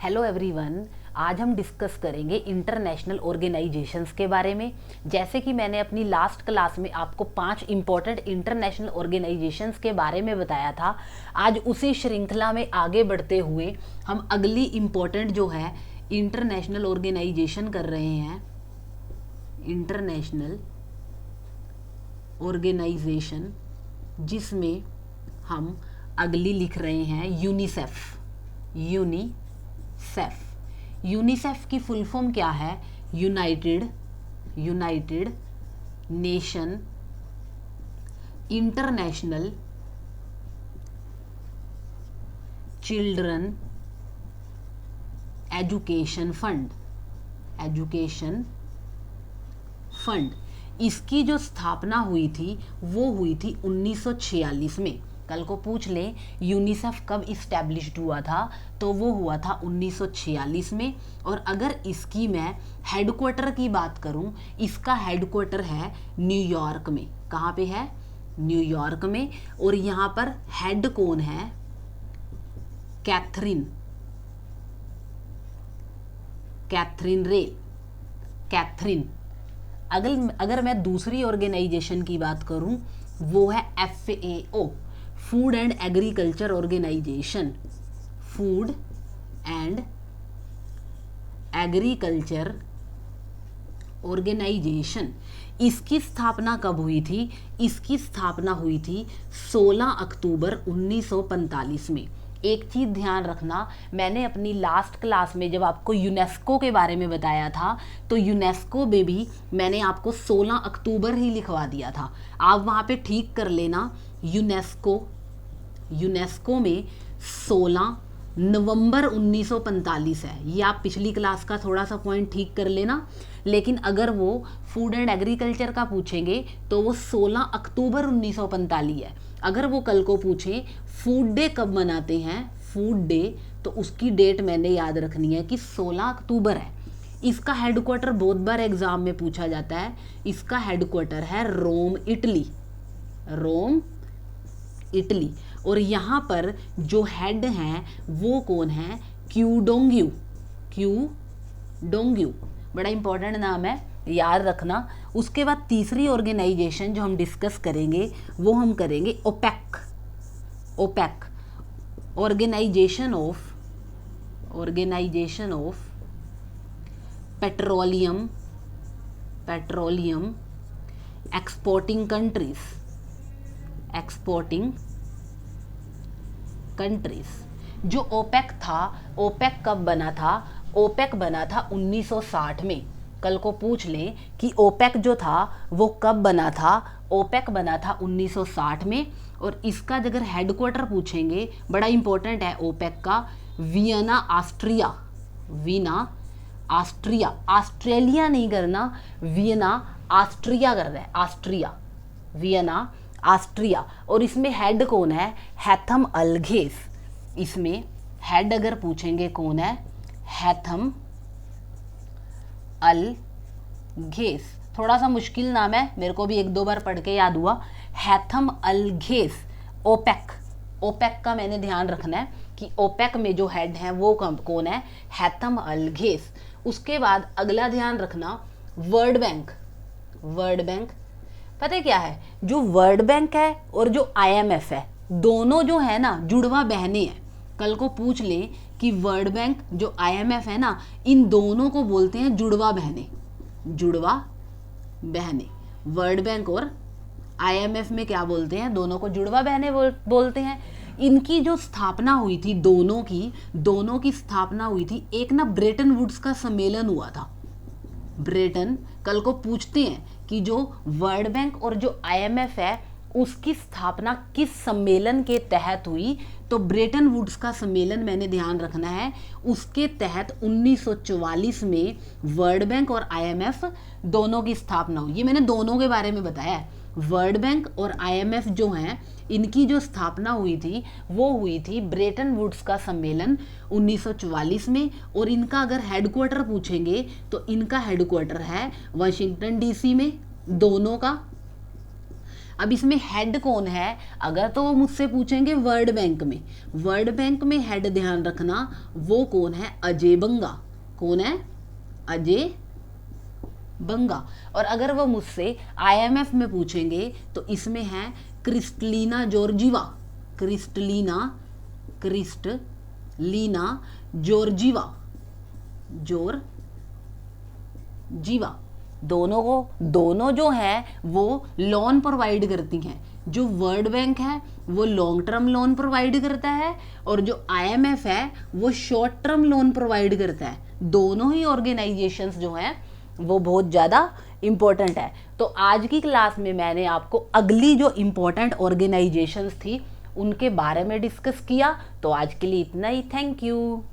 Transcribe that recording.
Hello everyone. आज हम discuss करेंगे इंटरनेशनल ऑर्गेनाइजेशंस के बारे में। जैसे कि मैंने अपनी लास्ट क्लास में आपको 5 इंपॉर्टेंट इंटरनेशनल ऑर्गेनाइजेशंस के बारे में बताया था। आज उसी श्रृंखला में आगे बढ़ते हुए हम अगली इंपॉर्टेंट जो है इंटरनेशनल ऑर्गेनाइजेशन कर रहे हैं। इंटरनेशनल ऑर्गेनाइजेशन, जिसमें हम अगली लिख रहे हैं यूनिसेफ। यूनिसेफ की फुल फॉर्म क्या है? United nation international children education fund. इसकी जो स्थापना हुई थी वो हुई थी 1946 में। कल को पूछ लें यूनिसेफ कब इस्टेब्लिश्ड हुआ था, तो वो हुआ था 1946 में। और अगर इसकी मैं हेडक्वार्टर की बात करूं, इसका हेडक्वार्टर है न्यूयॉर्क में। कहाँ पे है? न्यूयॉर्क में। और यहाँ पर हेड कौन है? कैथरीन अगर मैं दूसरी ऑर्गेनाइजेशन की बात करूं, वो है FAO, food and agriculture organisation. Food and agriculture organisation. इसकी स्थापना कब हुई थी? इसकी स्थापना हुई थी 16 अक्टूबर 1945 में। एक चीज़ ध्यान रखना, मैंने अपनी लास्ट क्लास में जब आपको यूनेस्को के बारे में बताया था, तो यूनेस्को में भी मैंने आपको 16 अक्टूबर ही लिखवा दिया था। आप वहाँ पे ठीक कर लेना। यूनेस्को में 16 नवंबर 1945 है। ये आप पिछली क्लास का थोड़ा सा पॉइंट ठीक कर लेना। लेकिन अगर वो फूड एंड एग्रीकल्चर का पूछेंगे तो वो 16 अक्टूबर 1945 है। अगर वो कल को पूछें फूड डे कब मनाते हैं, फूड डे, तो उसकी डेट मैंने याद रखनी है कि 16 अक्टूबर है। इसका हेडक्वार्टर बहुत बार एग्जाम में पूछा जाता है। इसका हेडक्वार्टर है रोम, इटली। और यहाँ पर जो हेड हैं वो कौन है? क्यूडोंग्यू। बड़ा इंपॉर्टेंट नाम है, याद रखना। उसके बाद तीसरी ऑर्गेनाइजेशन जो हम डिस्कस करेंगे वो हम करेंगे OPEC. Organisation of petroleum exporting countries. जो ओपेक था, ओपेक कब बना था? ओपेक बना था 1960 में। कल को पूछ लें कि ओपेक जो था वो कब बना था? ओपेक बना था 1960 में। और इसका अगर हेडक्वार्टर पूछेंगे, बड़ा इंपॉर्टेंट है ओपेक का, वियना, ऑस्ट्रेलिया नहीं करना, वियना ऑस्ट्रिया करना है, वियना ऑस्ट्रिया। और इसमें हेड कौन है? हैथम अलघेस। इसमें हेड अगर पूछेंगे कौन है? हैथम अलघेस। थोड़ा सा मुश्किल नाम है, मेरे को भी 1-2 बार पढ़ के याद हुआ। हैथम अलघेस। ओपेक का मैंने ध्यान रखना है कि ओपेक में जो हेड है वो कौन है? हैथम अलघेस। उसके बाद अगला ध्यान रखना, वर्ल्ड बैंक। पता है क्या है? जो वर्ल्ड बैंक है और जो IMF है, दोनों जो है ना जुड़वा बहने हैं। कल को पूछ लें कि वर्ल्ड बैंक जो IMF है ना, इन दोनों को बोलते हैं जुड़वा बहने। वर्ल्ड बैंक और IMF में क्या बोलते हैं? दोनों को जुड़वा बहने बोलते हैं। इनकी जो स्थापना हुई थी, दोनों की स्थापना हुई थी, एक ना ब्रेटन वुड्स का सम्मेलन हुआ था। कल को पूछते हैं कि जो वर्ल्ड बैंक और जो IMF है उसकी स्थापना किस सम्मेलन के तहत हुई, तो ब्रेटन वुड्स का सम्मेलन मैंने ध्यान रखना है। उसके तहत 1944 में वर्ल्ड बैंक और IMF दोनों की स्थापना हुई। ये मैंने दोनों के बारे में बताया है। वर्ल्ड बैंक और IMF जो हैं, इनकी जो स्थापना हुई थी वो हुई थी ब्रेटन वुड्स का सम्मेलन 1944 में। और इनका अगर हेडक्वार्टर पूछेंगे तो इनका हेडक्वार्टर है वाशिंगटन DC में, दोनों का। अब इसमें हेड कौन है, अगर तो वो मुझसे पूछेंगे वर्ल्ड बैंक में हेड ध्यान रखना वो कौन है, अजय बंगा। कौन है, अजय बंगा। और अगर वो मुझसे आईएमएफ में पूछेंगे तो इसमें है क्रिस्टलीना जॉर्जीवा। क्रिस्टलीना जॉर्जीवा दोनों जो है वो लोन प्रोवाइड करती हैं। जो वर्ल्ड बैंक है वो लॉन्ग टर्म लोन प्रोवाइड करता है और जो आईएमएफ है वो शॉर्ट टर्म लोन प्रोवाइड करता है। दोनों ही ऑर्गेनाइजेशंस जो हैं वो बहुत ज़्यादा इम्पोर्टेंट है। तो आज की क्लास में मैंने आपको अगली जो इम्पोर्टेंट ऑर्गेनाइजेशंस थी उनके बारे में डिस्कस किया। तो आज के लिए इतना ही, थैंक यू।